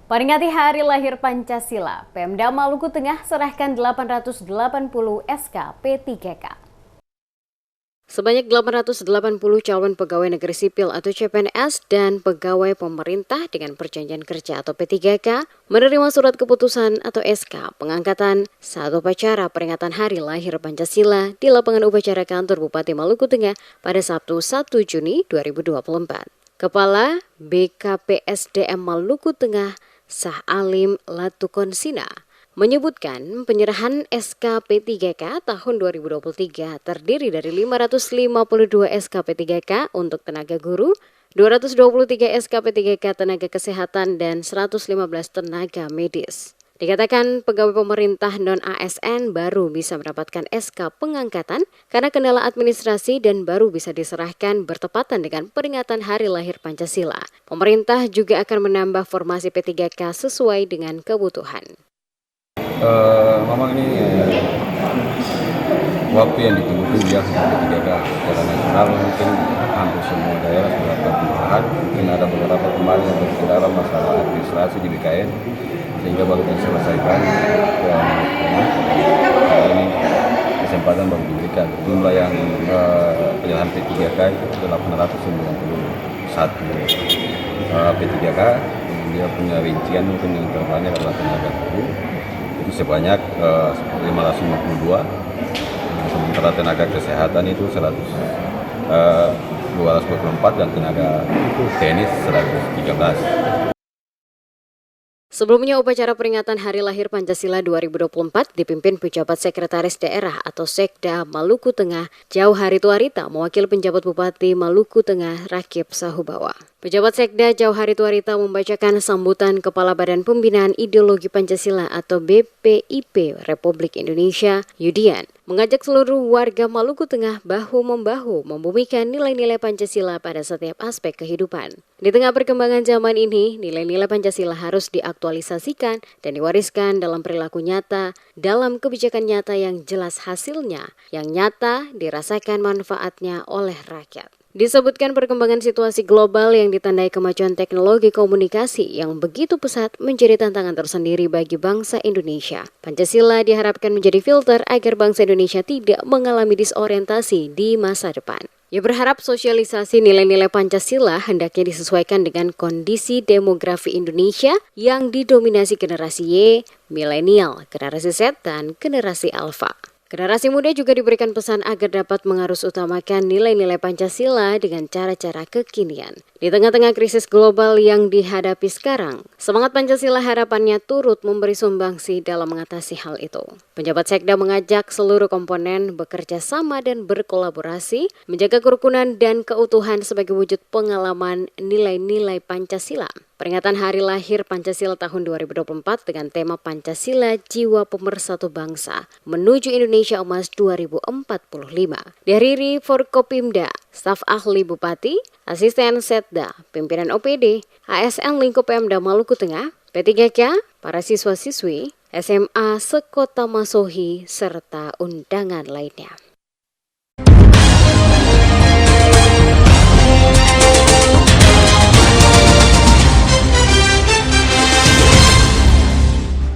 Peringati Hari Lahir Pancasila, Pemda Maluku Tengah serahkan 880 SK P3K. Sebanyak 880 calon pegawai negeri sipil atau CPNS dan pegawai pemerintah dengan perjanjian kerja atau P3K menerima surat keputusan atau SK pengangkatan saat upacara peringatan Hari Lahir Pancasila di lapangan upacara kantor Bupati Maluku Tengah pada Sabtu 1 Juni 2024. Kepala BKPSDM Maluku Tengah Sah Alim Latukonsina menyebutkan penyerahan SK P3K tahun 2023 terdiri dari 552 SK P3K untuk tenaga guru, 223 SK P3K tenaga kesehatan, dan 115 tenaga medis. Dikatakan pegawai pemerintah non-ASN baru bisa mendapatkan SK pengangkatan karena kendala administrasi dan baru bisa diserahkan bertepatan dengan peringatan Hari Lahir Pancasila. Pemerintah juga akan menambah formasi P3K sesuai dengan kebutuhan. Memang ini waktu yang ditunggu-tunggu ya P3K secara nasional, mungkin hampir semua daerah sudah berpindahan. Mungkin ada beberapa kemarin yang berkendala masalah administrasi di BKN sehingga baru diselesaikan dan ini kesempatan baru diberikan. Jumlah yang penyerahan P3K itu 891 P3K. Dia punya rincian mungkin yang terbanyak adalah tenaga guru itu sebanyak 552, sementara tenaga kesehatan itu 224 dan tenaga teknis 113. Sebelumnya, upacara peringatan Hari Lahir Pancasila 2024 dipimpin Pejabat Sekretaris Daerah atau Sekda Maluku Tengah, Jauhari Tuarita, mewakili penjabat Bupati Maluku Tengah, Rakib Sahubawa. Pejabat Sekda Jauhari Tuarita membacakan sambutan Kepala Badan Pembinaan Ideologi Pancasila atau BPIP Republik Indonesia, Yudian, mengajak seluruh warga Maluku Tengah bahu-membahu membumikan nilai-nilai Pancasila pada setiap aspek kehidupan. Di tengah perkembangan zaman ini, nilai-nilai Pancasila harus diaktualisasikan dan diwariskan dalam perilaku nyata, dalam kebijakan nyata yang jelas hasilnya, yang nyata dirasakan manfaatnya oleh rakyat. Disebutkan perkembangan situasi global yang ditandai kemajuan teknologi komunikasi yang begitu pesat menjadi tantangan tersendiri bagi bangsa Indonesia. Pancasila diharapkan menjadi filter agar bangsa Indonesia tidak mengalami disorientasi di masa depan. Ia berharap sosialisasi nilai-nilai Pancasila hendaknya disesuaikan dengan kondisi demografi Indonesia yang didominasi generasi Y, milenial, generasi Z, dan generasi Alpha. Generasi muda juga diberikan pesan agar dapat mengharusutamakan nilai-nilai Pancasila dengan cara-cara kekinian. Di tengah-tengah krisis global yang dihadapi sekarang, semangat Pancasila harapannya turut memberi sumbangsi dalam mengatasi hal itu. Penjabat Sekda mengajak seluruh komponen bekerja sama dan berkolaborasi, menjaga kerukunan dan keutuhan sebagai wujud pengalaman nilai-nilai Pancasila. Peringatan Hari Lahir Pancasila tahun 2024 dengan tema Pancasila Jiwa Pemersatu Bangsa menuju Indonesia Emas 2045. Dihadiri Forkopimda, staf ahli Bupati, asisten Setda, pimpinan OPD, ASN Lingkup Pemda Maluku Tengah, P3K, para siswa-siswi, SMA Sekota Masohi, serta undangan lainnya.